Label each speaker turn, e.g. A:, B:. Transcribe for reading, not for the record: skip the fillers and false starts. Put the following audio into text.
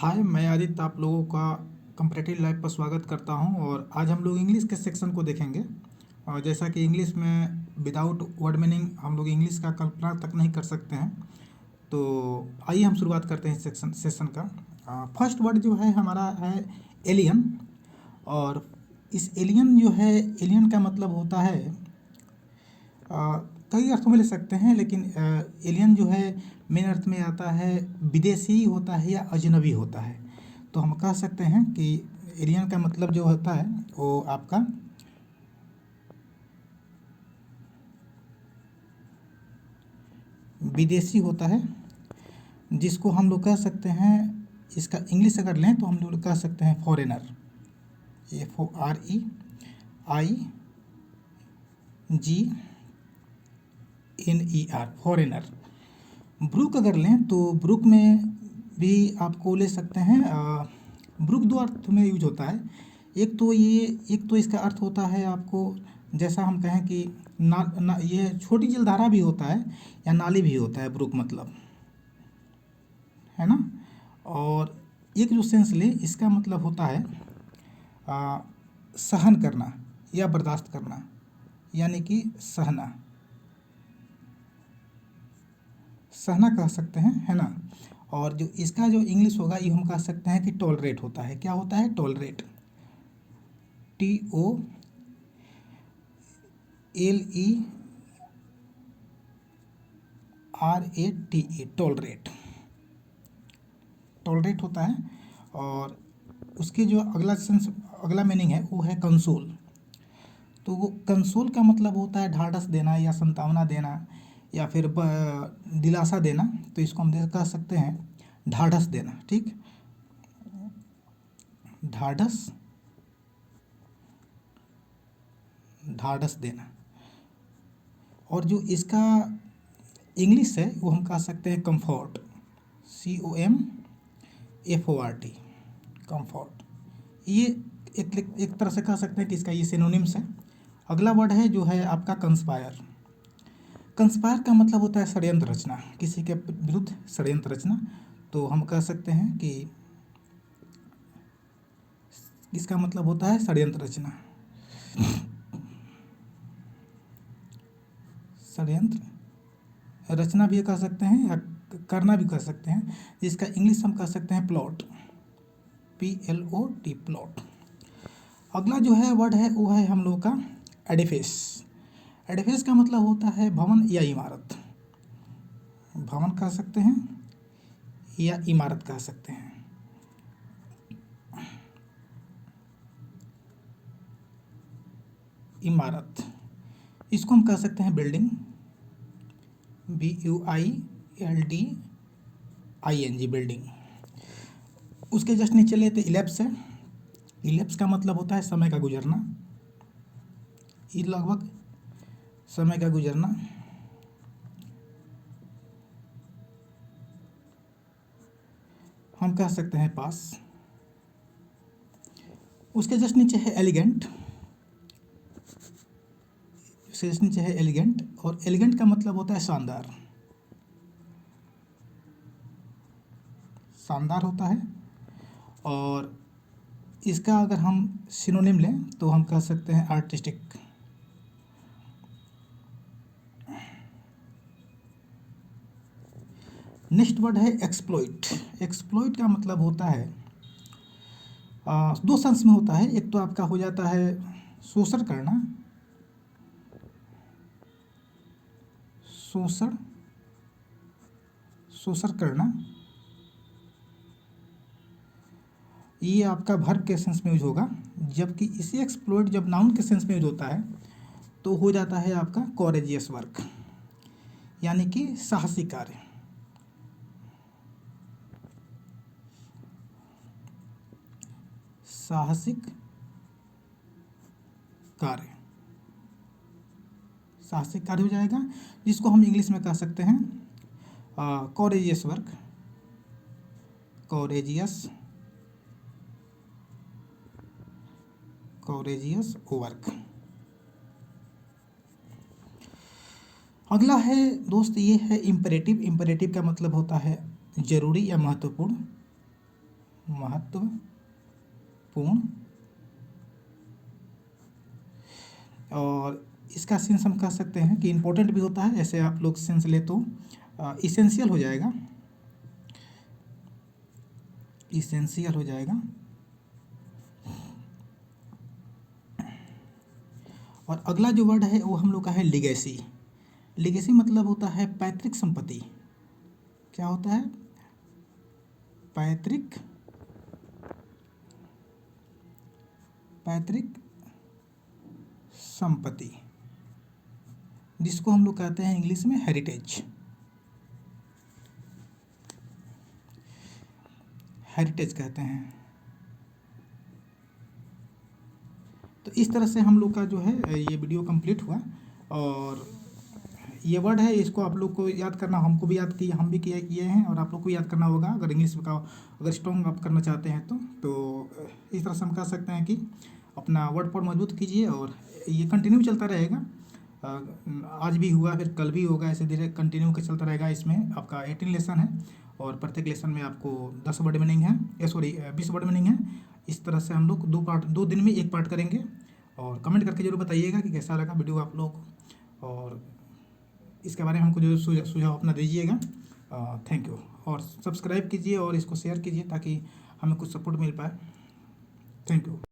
A: हाय, मैं आदित्य आप लोगों का कंपैरेटिव लाइफ पर स्वागत करता हूं। और आज हम लोग इंग्लिश के सेक्शन को देखेंगे। और जैसा कि इंग्लिश में विदाउट वर्ड मीनिंग हम लोग इंग्लिश का कल्पना तक नहीं कर सकते हैं। तो आइए हम शुरुआत करते हैं इस सेशन का। फर्स्ट वर्ड जो है हमारा है एलियन। और इस एलियन जो है, एलियन का मतलब होता है कई अर्थों में ले सकते हैं, लेकिन एलियन जो है मेन अर्थ में आता है विदेशी होता है या अजनबी होता है। तो हम कह सकते हैं कि एलियन का मतलब जो होता है वो आपका विदेशी होता है, जिसको हम लोग कह सकते हैं, इसका इंग्लिश अगर लें तो हम लोग कह सकते हैं फॉरेनर। FOREIGNER, foreigner. ब्रूक अगर लें तो ब्रूक में भी आपको ले सकते हैं। ब्रूक दो अर्थ में यूज होता है। एक तो इसका अर्थ होता है आपको, जैसा हम कहें कि ये छोटी जलधारा भी होता है या नाली भी होता है ब्रूक मतलब, है ना। और एक जो सेंस ले, इसका मतलब होता है सहन करना या बर्दाश्त करना, यानी कि सहना सहना कह सकते हैं, है ना। और जो इसका जो इंग्लिश होगा ये हम कह सकते हैं कि टॉलरेट होता है। क्या होता है? टॉलरेट। TOLERATE, tolerate. टॉलरेट होता है। और उसके जो अगला मीनिंग है वो है कंसोल। तो वो कंसोल का मतलब होता है ढाढ़स देना या सांत्वना देना या फिर दिलासा देना। तो इसको हम कह सकते हैं ढाढ़स देना। ठीक, ढाढ़स देना। और जो इसका इंग्लिश है वो हम कह सकते हैं कंफर्ट। COMFORT, comfort. ये एक तरह से कह सकते हैं कि इसका ये सिनोनिम्स है। अगला वर्ड है जो है आपका कंस्पायर। कंस्पायर का मतलब होता है षड्यंत्र रचना, किसी के विरुद्ध षड्यंत्र रचना। तो हम कह सकते हैं कि इसका मतलब होता है षड्यंत्र रचना। षड्यंत्र रचना भी कह सकते हैं या करना भी कह सकते हैं, जिसका इंग्लिश हम कह सकते हैं प्लॉट। PLOT, plot. अगला जो है वर्ड है वो है हम लोग का एडिफिस। एडिफिस का मतलब होता है भवन या इमारत। भवन कह सकते हैं या इमारत कह सकते हैं। इमारत, इसको हम कह सकते हैं बिल्डिंग। BUILDING, building. उसके जस्ट नीचे लेते इलेप्स है। इलेप्स का मतलब होता है समय का गुजरना। ये लगभग समय का गुजरना। हम कह सकते हैं पास। उसके जस्ट नीचे है एलिगेंट। उसके जस्ट नीचे है एलिगेंट, और एलिगेंट का मतलब होता है शानदार। शानदार होता है। और इसका अगर हम सिनोनिम लें तो हम कह सकते हैं आर्टिस्टिक। नेक्स्ट वर्ड है एक्सप्लॉइट। एक्सप्लॉइट का मतलब होता है दो सेंस में होता है। एक तो आपका हो जाता है शोषण करना, शोषण करना। ये आपका वर्ब के सेंस में यूज होगा, जबकि इसी एक्सप्लॉइट जब नाउन के सेंस में यूज होता है तो हो जाता है आपका कॉरेजियस वर्क, यानी कि साहसी कार्य। साहसिक कार्य, साहसिक कार्य हो जाएगा, जिसको हम इंग्लिश में कह सकते हैं कॉरेजियस वर्क। Courageous work. अगला है दोस्त, ये है इम्परेटिव। इम्परेटिव का मतलब होता है जरूरी या महत्वपूर्ण। महत्वपूर्ण। और इसका सेंस हम कह सकते हैं कि इम्पोर्टेंट भी होता है, ऐसे आप लोग सेंस ले तो इसेंशियल हो जाएगा, इसेंशियल हो जाएगा। और अगला जो वर्ड है वो हम लोग का है लिगेसी। लिगेसी मतलब होता है पैतृक संपत्ति। क्या होता है? पैतृक पैतृक संपत्ति, जिसको हम लोग कहते हैं इंग्लिश में हेरिटेज। हेरिटेज कहते हैं। तो इस तरह से हम लोग का जो है ये वीडियो कंप्लीट हुआ। और ये वर्ड है, इसको आप लोग को याद करना, हमको भी याद किए, हम भी किए हैं, और आप लोग को याद करना होगा अगर इंग्लिश का अगर स्ट्रॉन्ग आप करना चाहते हैं तो इस तरह से हम कह सकते हैं कि अपना वर्ड पर मजबूत कीजिए। और ये कंटिन्यू चलता रहेगा, आज भी हुआ फिर कल भी होगा, ऐसे धीरे कंटिन्यू के चलता रहेगा। इसमें आपका 18 लेसन है और प्रत्येक लेसन में आपको 10 वर्ड मीनिंग है, सॉरी 20 वर्ड मीनिंग है। इस तरह से हम लोग 2 दिन में 1 पार्ट करेंगे। और कमेंट करके जरूर बताइएगा कि कैसा लगा वीडियो आप लोग, और इसके बारे में हमको जो सुझाव अपना दीजिएगा। Thank you. और सब्सक्राइब कीजिए और इसको शेयर कीजिए ताकि हमें कुछ सपोर्ट मिल पाए। Thank you.